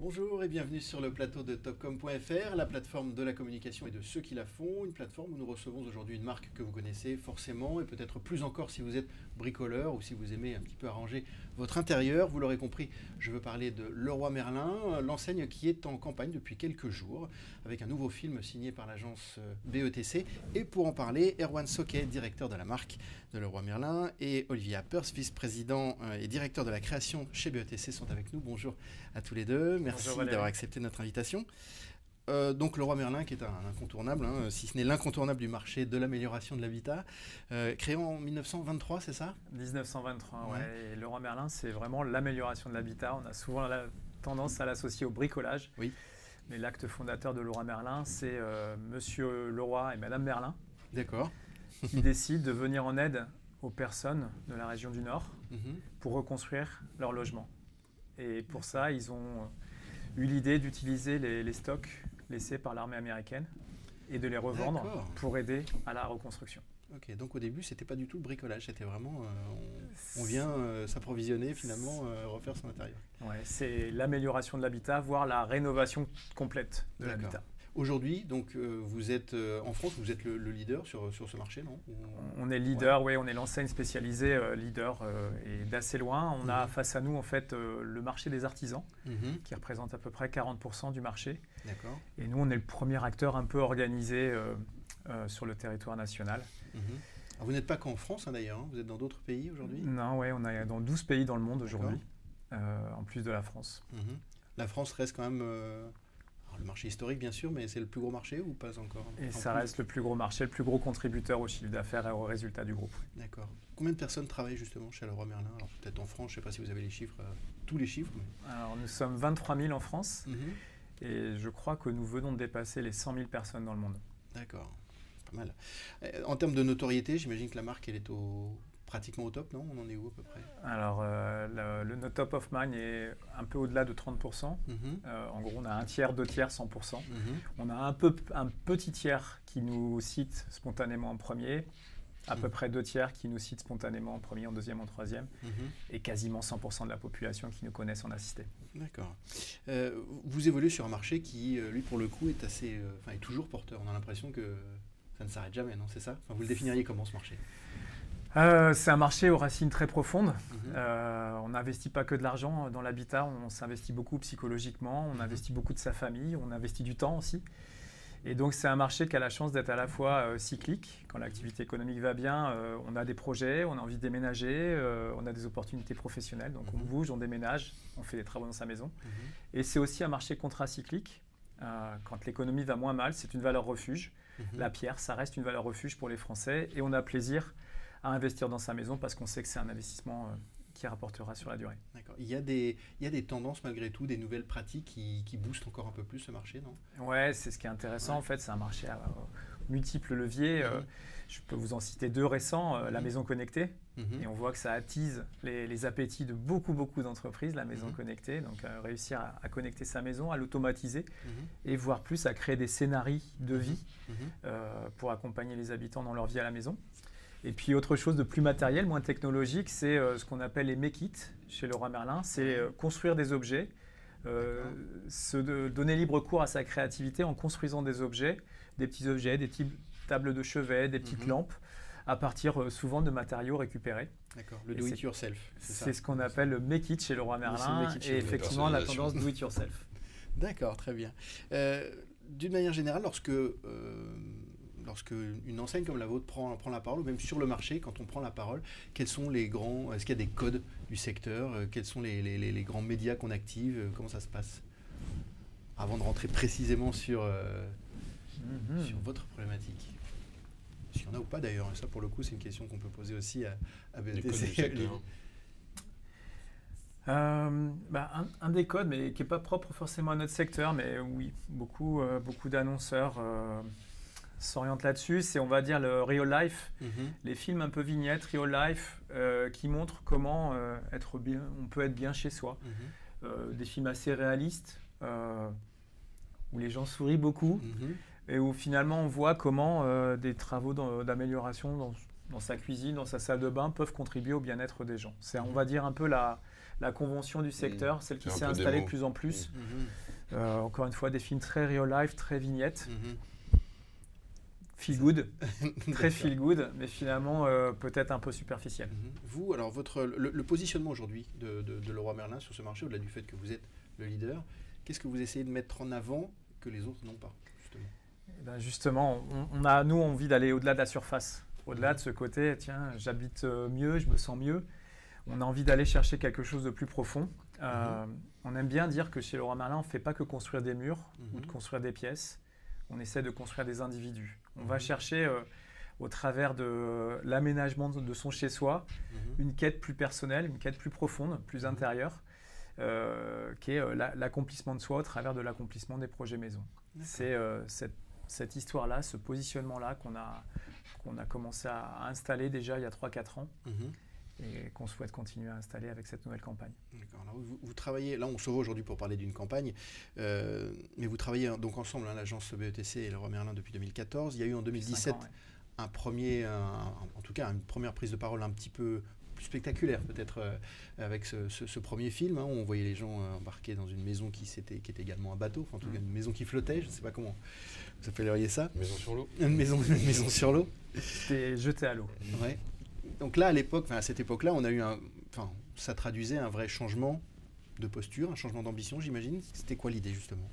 Bonjour et bienvenue sur le plateau de Topcom.fr, la plateforme de la communication et de ceux qui la font, une plateforme où nous recevons aujourd'hui une marque que vous connaissez forcément et peut-être plus encore si vous êtes bricoleur ou si vous aimez un petit peu arranger votre intérieur. Vous l'aurez compris, je veux parler de Leroy Merlin, l'enseigne qui est en campagne depuis quelques jours avec un nouveau film signé par l'agence BETC. Et pour en parler, Erwan Soquet, directeur de la marque de Leroy Merlin, et Olivier Appers, vice-président et directeur de la création chez BETC sont avec nous. Bonjour à tous les deux. Merci d'avoir accepté notre invitation. Donc Leroy Merlin, qui est un incontournable, si ce n'est l'incontournable du marché de l'amélioration de l'habitat, créé en 1923, c'est ça? 1923, ouais. Et Leroy Merlin, c'est vraiment l'amélioration de l'habitat. On a souvent la tendance à l'associer au bricolage. Oui. Mais l'acte fondateur de Leroy Merlin, c'est Monsieur Leroy et Madame Merlin. D'accord. Qui décident de venir en aide aux personnes de la région du Nord pour reconstruire leur logement. Et pour ça, ils ont eu l'idée d'utiliser les stocks laissés par l'armée américaine et de les revendre pour aider à la reconstruction. Ok, donc au début, c'était pas du tout le bricolage, c'était vraiment on vient s'approvisionner, finalement, refaire son intérieur. Ouais, c'est l'amélioration de l'habitat, voire la rénovation complète de l'habitat. Aujourd'hui, donc vous êtes en France, vous êtes le leader sur ce marché, non? On est leader, oui, on est l'enseigne spécialisée leader et d'assez loin. On a face à nous en fait le marché des artisans qui représente à peu près 40% du marché. D'accord. Et nous, on est le premier acteur un peu organisé sur le territoire national. Alors, vous n'êtes pas qu'en France d'ailleurs, vous êtes dans d'autres pays aujourd'hui? Non, oui, on est dans 12 pays dans le monde aujourd'hui, en plus de la France. La France reste quand même... le marché historique, bien sûr, mais c'est le plus gros marché ou pas encore? Et ça reste le plus gros marché, le plus gros contributeur au chiffre d'affaires et aux résultats du groupe. D'accord. Combien de personnes travaillent justement chez Leroy Merlin? Alors peut-être en France, je ne sais pas si vous avez les chiffres, tous les chiffres. Mais... Alors nous sommes 23 000 en France et je crois que nous venons de dépasser les 100 000 personnes dans le monde. D'accord, pas mal. En termes de notoriété, j'imagine que la marque, elle est pratiquement au top, non? On en est où à peu près? Alors, notre top of mind est un peu au-delà de 30%. En gros, on a un tiers, deux tiers, 100%. On a un petit tiers qui nous cite spontanément en premier, à peu près deux tiers qui nous cite spontanément en premier, en deuxième, en troisième, et quasiment 100% de la population qui nous connaissent en assisté. D'accord. Vous évoluez sur un marché qui, lui, pour le coup, est est toujours porteur. On a l'impression que ça ne s'arrête jamais, non? C'est ça? Vous le définiriez comment, ce marché? C'est un marché aux racines très profondes. On n'investit pas que de l'argent dans l'habitat, on s'investit beaucoup psychologiquement, on investit beaucoup de sa famille, on investit du temps aussi. Et donc c'est un marché qui a la chance d'être à la fois cyclique. Quand l'activité économique va bien, on a des projets, on a envie de déménager, on a des opportunités professionnelles. Donc on bouge, on déménage, on fait des travaux dans sa maison. Et c'est aussi un marché contracyclique. Quand l'économie va moins mal, c'est une valeur refuge. La pierre, ça reste une valeur refuge pour les Français. Et on a plaisir à investir dans sa maison parce qu'on sait que c'est un investissement qui rapportera sur la durée. D'accord. Il y a des tendances malgré tout, des nouvelles pratiques qui boostent encore un peu plus ce marché, non? Ouais, c'est ce qui est intéressant en fait, c'est un marché à multiples leviers. Je peux vous en citer deux récents, la maison connectée. Et on voit que ça attise les appétits de beaucoup d'entreprises, la maison connectée. Donc réussir à connecter sa maison, à l'automatiser et voire plus à créer des scénarios de vie pour accompagner les habitants dans leur vie à la maison. Et puis autre chose de plus matériel, moins technologique, c'est ce qu'on appelle les make it chez Leroy Merlin. C'est construire des objets, donner libre cours à sa créativité en construisant des petits objets, des types tables de chevet, des petites lampes, à partir souvent de matériaux récupérés. D'accord, le do it yourself. C'est ce qu'on appelle le make it chez Leroy Merlin et effectivement la tendance do it yourself. D'accord, très bien. D'une manière générale, lorsque une enseigne comme la vôtre prend la parole, ou même sur le marché, quand on prend la parole, quels sont les grands... Est-ce qu'il y a des codes du secteur? Quels sont les grands médias qu'on active? Comment ça se passe? Avant de rentrer précisément sur votre problématique. S'il y en a ou pas d'ailleurs, ça pour le coup c'est une question qu'on peut poser aussi à BETC. Un des codes, mais qui n'est pas propre forcément à notre secteur, mais oui, beaucoup d'annonceurs s'orientent là-dessus, c'est on va dire le real life, les films un peu vignettes, real life, qui montrent comment on peut être bien chez soi. Des films assez réalistes, où les gens sourient beaucoup, et où finalement on voit comment des travaux d'amélioration dans sa cuisine, dans sa salle de bain, peuvent contribuer au bien-être des gens. C'est, on va dire, un peu la la convention du secteur, celle qui C'est un s'est peu installée de démo. plus en plus. Mhm. Encore une fois, des films très real life, très vignettes, Mhm. feel good, très D'accord. feel good, mais finalement peut-être un peu superficiel. Mhm. Vous, alors le positionnement aujourd'hui de Leroy Merlin sur ce marché, au-delà du fait que vous êtes le leader, qu'est-ce que vous essayez de mettre en avant que les autres n'ont pas, justement? Eh ben justement, on a nous envie d'aller au-delà de la surface, au-delà de ce côté, tiens, j'habite mieux, je me sens mieux. On a envie d'aller chercher quelque chose de plus profond. On aime bien dire que chez Leroy Merlin, on ne fait pas que construire des murs ou de construire des pièces. On essaie de construire des individus. On va chercher, au travers de l'aménagement de son chez-soi, une quête plus personnelle, une quête plus profonde, plus intérieure, qui est l'accomplissement de soi au travers de l'accomplissement des projets maison. C'est cette histoire-là, ce positionnement-là qu'on a commencé à installer déjà il y a 3-4 ans. Et qu'on souhaite continuer à installer avec cette nouvelle campagne. D'accord. Alors vous travaillez, là on se voit aujourd'hui pour parler d'une campagne, mais vous travaillez donc ensemble, hein, l'agence BETC et Leroy Merlin depuis 2014. Il y a eu en 2017 en tout cas une première prise de parole un petit peu plus spectaculaire peut-être avec ce premier film. Hein, où on voyait les gens embarqués dans une maison qui était également un bateau, enfin, en tout cas une maison qui flottait, je ne sais pas comment vous appelleriez ça. Maison sur l'eau. Une maison sur l'eau. C'était jeté à l'eau. Ouais. Donc là, à cette époque-là, on a eu ça traduisait un vrai changement de posture, un changement d'ambition, j'imagine. C'était quoi l'idée, justement?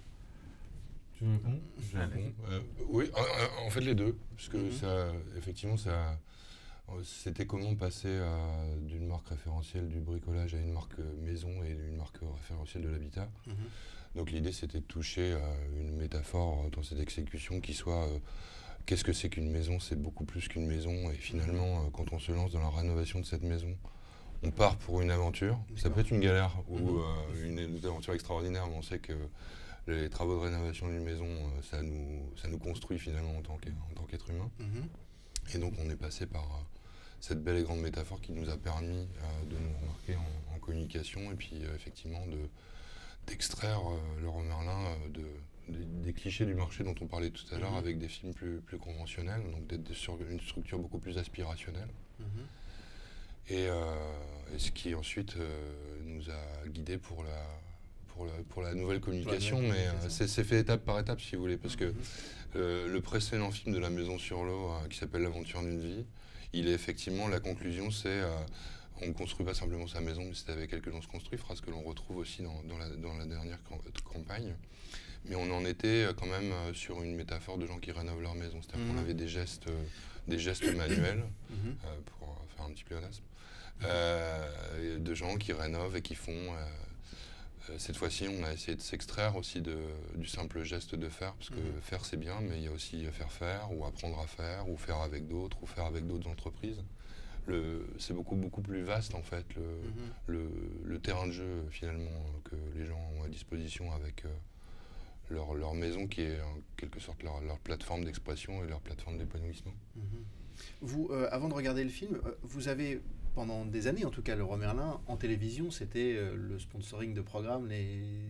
Tu veux répondre? Je réponds. Oui, en fait les deux, parce que effectivement, c'était comment passer d'une marque référentielle du bricolage à une marque maison et une marque référentielle de l'habitat. Donc l'idée, c'était de toucher une métaphore dans cette exécution qui soit... Qu'est-ce que c'est qu'une maison? C'est beaucoup plus qu'une maison. Et finalement, quand on se lance dans la rénovation de cette maison, on part pour une aventure. Ça peut être une galère ou une aventure extraordinaire, mais on sait que les travaux de rénovation d'une maison, ça nous construit finalement en tant qu'être humain. Et donc on est passé par cette belle et grande métaphore qui nous a permis de nous remarquer en communication et puis effectivement d'extraire Leroy Merlin des clichés du marché dont on parlait tout à l'heure avec des films plus conventionnels, donc d'être sur une structure beaucoup plus aspirationnelle. Et ce qui ensuite nous a guidés pour la nouvelle communication, mais c'est fait étape par étape si vous voulez, parce que le précédent film de la Maison sur l'eau qui s'appelle L'aventure d'une vie, il est effectivement, la conclusion c'est on ne construit pas simplement sa maison, mais c'est avec elle que l'on se construit, phrase que l'on retrouve aussi dans la dernière campagne. Mais on en était quand même sur une métaphore de gens qui rénovent leur maison. C'est-à-dire qu'on avait des gestes manuels, pour faire un petit pléonasme, de gens qui rénovent et qui font... cette fois-ci, on a essayé de s'extraire aussi du simple geste de faire, parce que faire c'est bien, mais il y a aussi faire, ou apprendre à faire, ou faire avec d'autres, ou faire avec d'autres entreprises. C'est beaucoup plus vaste en fait, le terrain de jeu finalement que les gens ont à disposition avec leur maison qui est en quelque sorte leur plateforme d'expression et leur plateforme d'épanouissement. Vous, avant de regarder le film, vous avez pendant des années en tout cas Leroy Merlin en télévision, c'était le sponsoring de programmes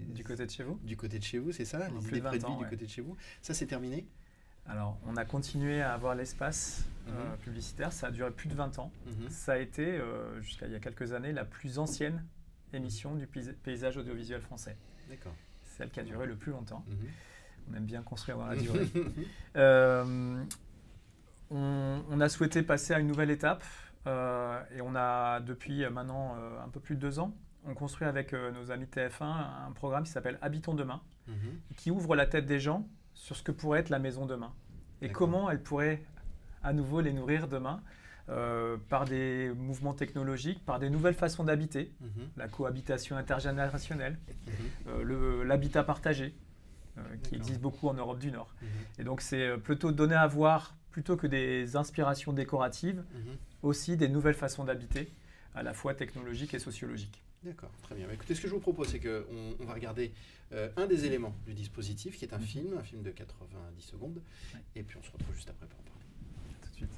Du côté de chez vous? Du côté de chez vous, c'est ça? Les idées près de vie du côté de chez vous. Ça c'est terminé? Alors, on a continué à avoir l'espace publicitaire, ça a duré plus de 20 ans. Ça a été, jusqu'à il y a quelques années, la plus ancienne émission du paysage audiovisuel français. D'accord. Celle qui a duré le plus longtemps. On aime bien construire dans la durée. On a souhaité passer à une nouvelle étape et on a, depuis maintenant un peu plus de 2 ans, on construit avec nos amis TF1 un programme qui s'appelle Habitons demain, qui ouvre la tête des gens sur ce que pourrait être la maison demain et comment elle pourrait à nouveau les nourrir demain par des mouvements technologiques, par des nouvelles façons d'habiter, la cohabitation intergénérationnelle, l'habitat partagé qui existe beaucoup en Europe du Nord. Et donc c'est plutôt donner à voir, plutôt que des inspirations décoratives, aussi des nouvelles façons d'habiter, à la fois technologiques et sociologiques. D'accord, très bien. Écoutez, ce que je vous propose, c'est qu'on va regarder un des éléments du dispositif, qui est un film de 90 secondes, et puis on se retrouve juste après pour en parler. Tout de suite.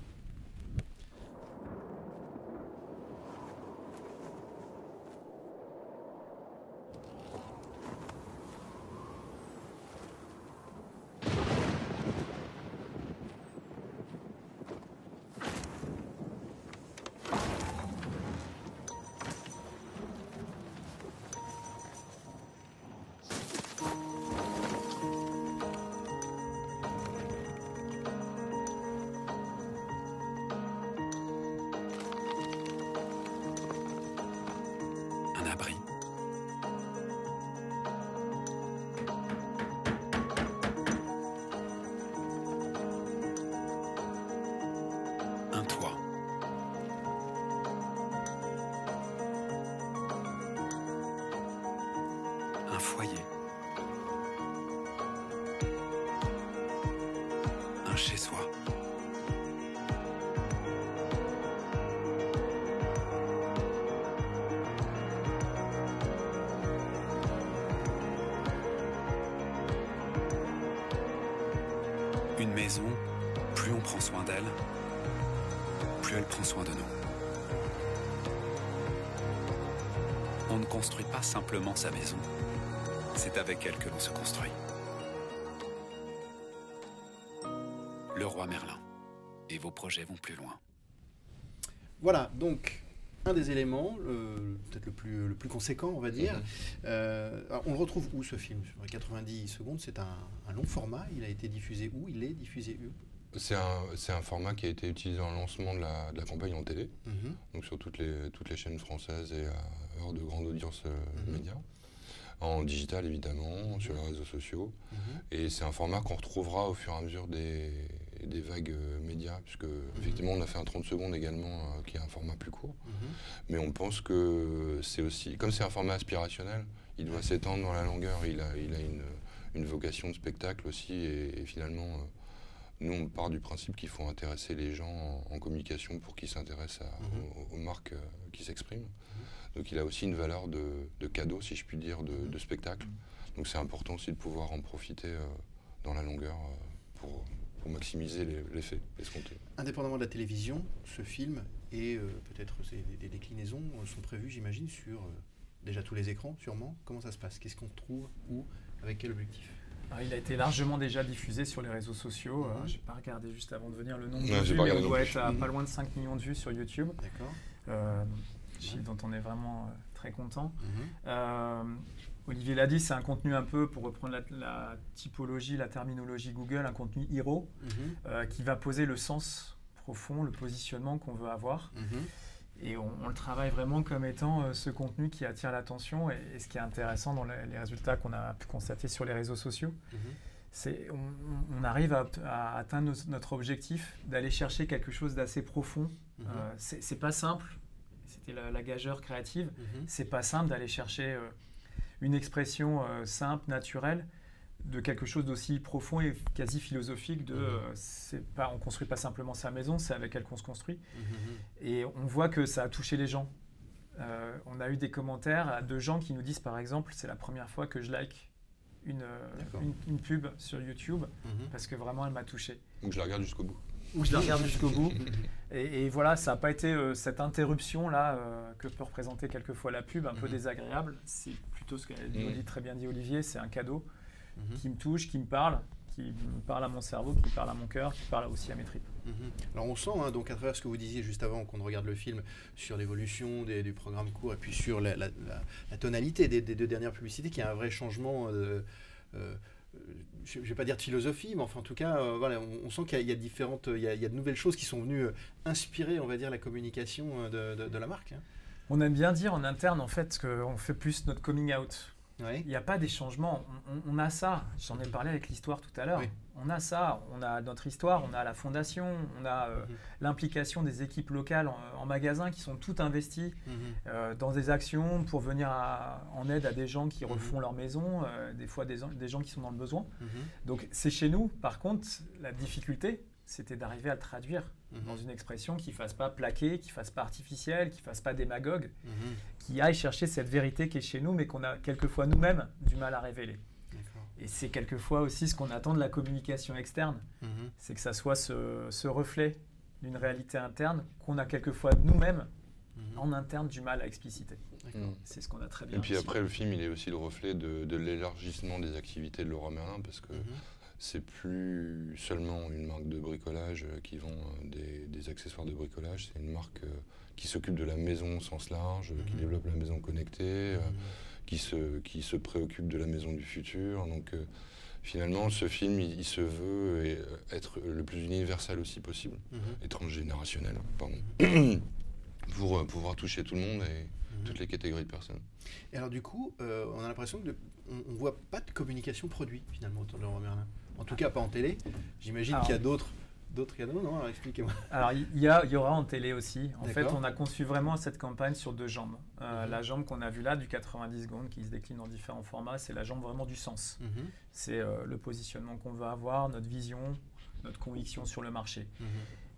un foyer, un chez-soi. Une maison, plus on prend soin d'elle, plus elle prend soin de nous. On ne construit pas simplement sa maison, c'est avec elle que l'on se construit. Leroy Merlin. Et vos projets vont plus loin. Voilà, donc un des éléments, peut-être le plus conséquent, on va dire. Alors, on le retrouve où ce film? Sur les 90 secondes, c'est un long format. Il a été diffusé où? Il est diffusé où? C'est un format qui a été utilisé en lancement de la campagne en télé, donc sur toutes les chaînes françaises et à heure de grande audience média, en digital évidemment, sur les réseaux sociaux. Et c'est un format qu'on retrouvera au fur et à mesure des vagues médias, puisque effectivement on a fait un 30 secondes également qui est un format plus court. Mais on pense que c'est aussi, comme c'est un format aspirationnel, il doit s'étendre dans la longueur, il a une vocation de spectacle aussi, et finalement nous, on part du principe qu'il faut intéresser les gens en communication pour qu'ils s'intéressent aux marques qui s'expriment. Donc il a aussi une valeur de cadeau, si je puis dire, de spectacle. Donc c'est important aussi de pouvoir en profiter dans la longueur pour maximiser l'effet escompté. Indépendamment de la télévision, ce film et peut-être des déclinaisons sont prévues, j'imagine, sur déjà tous les écrans, sûrement. Comment ça se passe? Qu'est-ce qu'on trouve? Où? Avec quel objectif? Il a été largement déjà diffusé sur les réseaux sociaux. Je n'ai pas regardé juste avant de venir le nombre de j'ai vues, pas mais on regardé doit non être à pas loin de 5 millions de vues sur YouTube. D'accord. Chiffre dont on est vraiment très content. Olivier l'a dit, c'est un contenu un peu, pour reprendre la typologie, la terminologie Google, un contenu hero qui va poser le sens profond, le positionnement qu'on veut avoir. Et on le travaille vraiment comme étant ce contenu qui attire l'attention. Et ce qui est intéressant dans les résultats qu'on a pu constater sur les réseaux sociaux, c'est on arrive à atteindre notre objectif d'aller chercher quelque chose d'assez profond. C'est pas simple, c'était la gageure créative, c'est pas simple d'aller chercher une expression simple, naturelle, de quelque chose d'aussi profond et quasi philosophique. On ne construit pas simplement sa maison, c'est avec elle qu'on se construit. Et on voit que ça a touché les gens. On a eu des commentaires de gens qui nous disent, par exemple, c'est la première fois que je like une pub sur YouTube parce que vraiment elle m'a touché. Donc je la regarde jusqu'au bout. Ou je la regarde jusqu'au bout. Et voilà, ça n'a pas été cette interruption-là que peut représenter quelquefois la pub, un peu désagréable. C'est plutôt ce qu'a très bien dit Olivier, c'est un cadeau qui me touche, qui me parle à mon cerveau, qui parle à mon cœur, qui parle aussi à mes tripes. Alors on sent, donc à travers ce que vous disiez juste avant qu'on regarde le film, sur l'évolution du programme court et puis sur la tonalité des deux dernières publicités, qu'il y a un vrai changement je ne vais pas dire de philosophie, mais enfin en tout cas, voilà, on sent qu'il y a différentes, il y a de nouvelles choses qui sont venues inspirer, on va dire, la communication de la marque. On aime bien dire en interne, en fait, qu'on fait plus notre coming out. Oui. Il n'y a pas des changements. On a ça. J'en ai parlé avec l'histoire tout à l'heure. Oui. On a ça. On a notre histoire, on a la fondation, on a l'implication des équipes locales en magasin qui sont toutes investies dans des actions pour venir en aide à des gens qui refont leur maison, des fois des gens qui sont dans le besoin. Donc c'est chez nous. Par contre, la difficulté, c'était d'arriver à le traduire dans une expression qui ne fasse pas plaquer, qui ne fasse pas artificielle, qui ne fasse pas démagogue, qui aille chercher cette vérité qui est chez nous, mais qu'on a quelquefois nous-mêmes du mal à révéler. Et c'est quelquefois aussi ce qu'on attend de la communication externe, c'est que ça soit ce reflet d'une réalité interne qu'on a quelquefois nous-mêmes en interne du mal à expliciter. C'est ce qu'on a très bien. Et puis après, le film, il est aussi le reflet de l'élargissement des activités de Leroy Merlin, parce que c'est plus seulement une marque de bricolage qui vend des accessoires de bricolage, c'est une marque qui s'occupe de la maison au sens large, qui développe la maison connectée, qui se préoccupe de la maison du futur. Donc finalement, ce film, il se veut être le plus universel aussi possible, et transgénérationnel, pardon, pour pouvoir toucher tout le monde et toutes les catégories de personnes. Et alors du coup, on a l'impression qu'on ne voit pas de communication produit finalement autour de Leroy Merlin. En tout cas, pas en télé. J'imagine qu'il y a d'autres d'autres canaux, non? Alors expliquez-moi. Alors, il y aura en télé aussi. En fait, D'accord. on a conçu vraiment cette campagne sur 2 jambes. La jambe qu'on a vue là, du 90 secondes, qui se décline en différents formats, c'est la jambe vraiment du sens. C'est le positionnement qu'on veut avoir, notre vision, notre conviction sur le marché.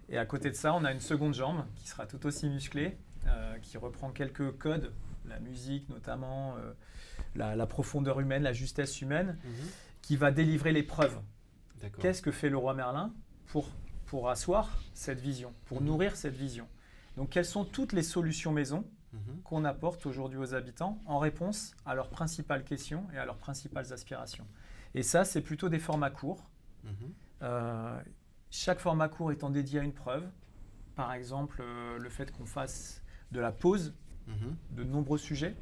Et à côté de ça, on a une seconde jambe qui sera tout aussi musclée, qui reprend quelques codes, la musique notamment, la profondeur humaine, la justesse humaine, qui va délivrer les preuves. D'accord. Qu'est-ce que fait Leroy Merlin pour asseoir cette vision, pour nourrir cette vision? Donc, quelles sont toutes les solutions maison qu'on apporte aujourd'hui aux habitants en réponse à leurs principales questions et à leurs principales aspirations? Et ça, c'est plutôt des formats courts. Chaque format court étant dédié à une preuve. Par exemple, le fait qu'on fasse de la pause de nombreux sujets,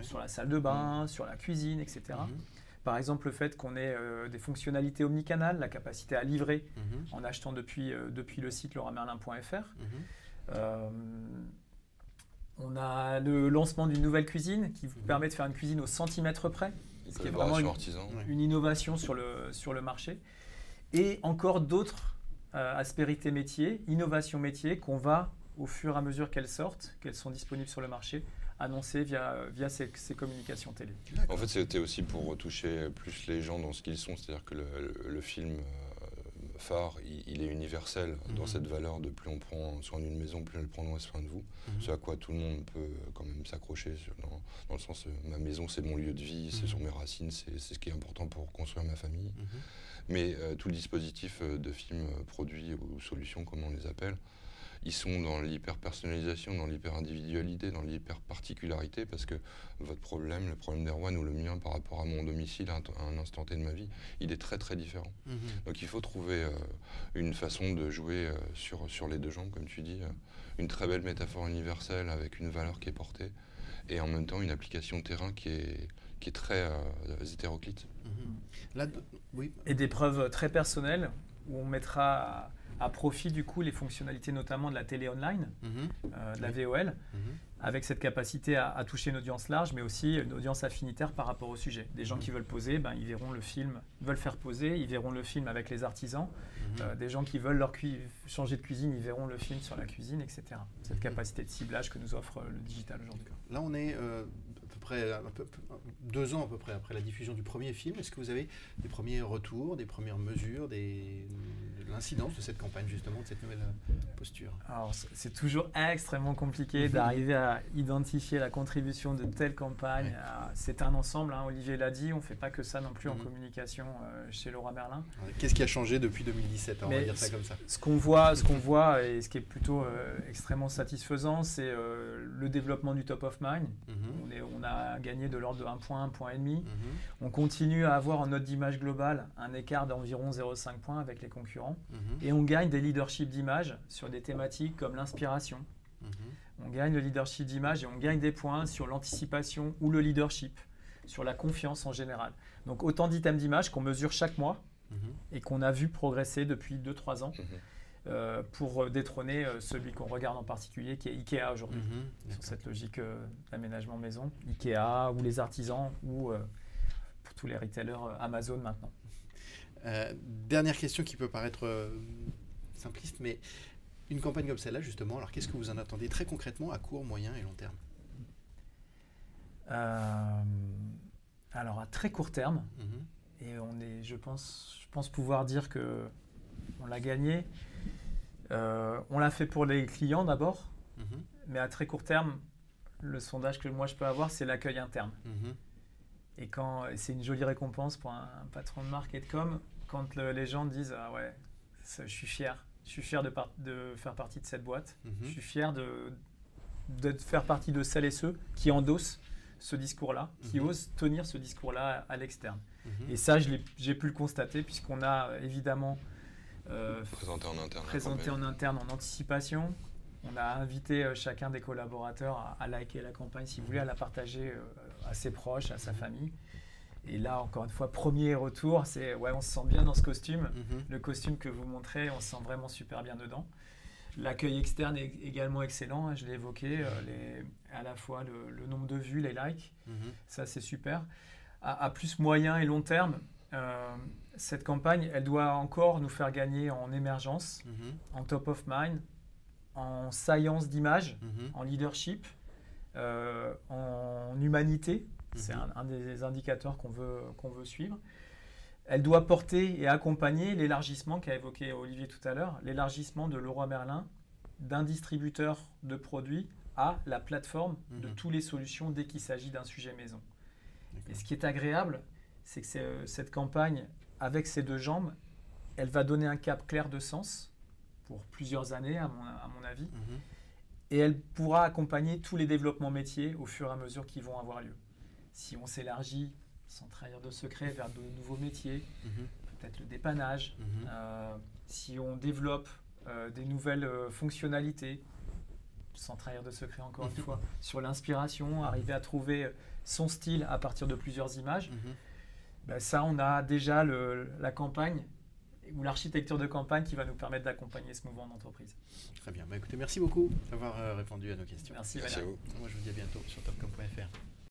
sur la salle de bain, sur la cuisine, etc. Par exemple, le fait qu'on ait des fonctionnalités omnicanales, la capacité à livrer en achetant depuis le site leroymerlin.fr. On a le lancement d'une nouvelle cuisine qui vous permet de faire une cuisine au centimètre près, ce qui est vraiment une innovation sur le marché. Et encore d'autres aspérités métiers, innovations métiers qu'on va, au fur et à mesure qu'elles sortent, qu'elles sont disponibles sur le marché, annoncer via ces communications télé. En fait, c'était aussi pour retoucher plus les gens dans ce qu'ils sont. C'est-à-dire que le film phare, il est universel dans cette valeur de plus on prend soin d'une maison, plus elle prend soin de vous. Ce à quoi tout le monde peut quand même s'accrocher, dans le sens ma maison, c'est mon lieu de vie, c'est sur mes racines, c'est ce qui est important pour construire ma famille. Mais tout le dispositif de films produits ou solutions, comme on les appelle, ils sont dans l'hyper-personnalisation, dans l'hyper-individualité, dans l'hyper-particularité, parce que votre problème, le problème d'Erwan ou le mien par rapport à mon domicile à un instant T de ma vie, il est très très différent. Donc il faut trouver une façon de jouer sur les 2 jambes, comme tu dis, une très belle métaphore universelle avec une valeur qui est portée, et en même temps une application terrain qui est très hétéroclite. Là, oui. Et des preuves très personnelles, où on mettra à profit du coup les fonctionnalités notamment de la télé online, de la VOL, avec cette capacité à toucher une audience large, mais aussi une audience affinitaire par rapport au sujet. Des gens qui veulent poser, ils verront le film, veulent faire poser, ils verront le film avec les artisans. Des gens qui veulent changer de cuisine, ils verront le film sur la cuisine, etc. Cette capacité de ciblage que nous offre le digital aujourd'hui. Là, on est à peu près 2 ans à peu près après la diffusion du premier film. Est-ce que vous avez des premiers retours, des premières mesures, de l'incidence de cette campagne, justement, de cette nouvelle posture? Alors, c'est toujours extrêmement compliqué d'arriver à identifier la contribution de telle campagne. C'est un ensemble, Olivier l'a dit, on ne fait pas que ça non plus en communication chez Leroy Merlin. Qu'est-ce qui a changé depuis 2017? On va dire ça comme ça. Ce qu'on voit et ce qui est plutôt extrêmement satisfaisant, c'est le développement du top of mind. On a gagné de l'ordre de 1 point, 1,5 point. On continue à avoir en note d'image globale un écart d'environ 0,5 points avec les concurrents. Et on gagne des leaderships d'image sur des thématiques comme l'inspiration. On gagne le leadership d'image et on gagne des points sur l'anticipation ou le leadership, sur la confiance en général. Donc autant d'items d'image qu'on mesure chaque mois et qu'on a vu progresser depuis 2-3 ans pour détrôner celui qu'on regarde en particulier, qui est Ikea aujourd'hui, sur cette logique d'aménagement maison. Ikea ou les artisans ou pour tous les retailers Amazon maintenant. Dernière question qui peut paraître simpliste, mais une campagne comme celle-là, justement, alors qu'est-ce que vous en attendez très concrètement à court, moyen et long terme? Alors à très court terme, et je pense pouvoir dire que on l'a gagné. On l'a fait pour les clients d'abord, mais à très court terme, le sondage que moi je peux avoir, c'est l'accueil interne. Et c'est une jolie récompense pour un patron de marque et de com, quand les gens disent « Ah ouais, je suis fier de faire partie de cette boîte, je suis fier de faire partie de celles et ceux qui endossent ce discours-là, qui osent tenir ce discours-là à l'externe. » Et ça, j'ai pu le constater, puisqu'on a évidemment présenté en interne en anticipation. On a invité chacun des collaborateurs à liker la campagne, si vous voulez, à la partager à ses proches, à sa famille. Et là, encore une fois, premier retour, c'est on se sent bien dans ce costume. Le costume que vous montrez, on se sent vraiment super bien dedans. L'accueil externe est également excellent, je l'ai évoqué, à la fois le nombre de vues, les likes, ça c'est super. À plus moyen et long terme, cette campagne, elle doit encore nous faire gagner en émergence, en top of mind, en science d'image, en leadership, en humanité. C'est un des indicateurs qu'on veut suivre. Elle doit porter et accompagner l'élargissement qu'a évoqué Olivier tout à l'heure, l'élargissement de Leroy Merlin d'un distributeur de produits à la plateforme de toutes les solutions dès qu'il s'agit d'un sujet maison. Et ce qui est agréable, c'est que cette campagne, avec ses deux jambes, elle va donner un cap clair de sens pour plusieurs années, à mon avis, et elle pourra accompagner tous les développements métiers au fur et à mesure qu'ils vont avoir lieu. Si on s'élargit, sans trahir de secret, vers de nouveaux métiers, peut-être le dépannage, si on développe des nouvelles fonctionnalités, sans trahir de secret encore une fois, sur l'inspiration, arriver à trouver son style à partir de plusieurs images, ben ça, on a déjà la campagne ou l'architecture de campagne qui va nous permettre d'accompagner ce mouvement d'entreprise. Très bien. Bah, écoutez, merci beaucoup d'avoir répondu à nos questions. Merci Merci à Valérie. vous. Moi, je vous dis à bientôt sur topcom.fr.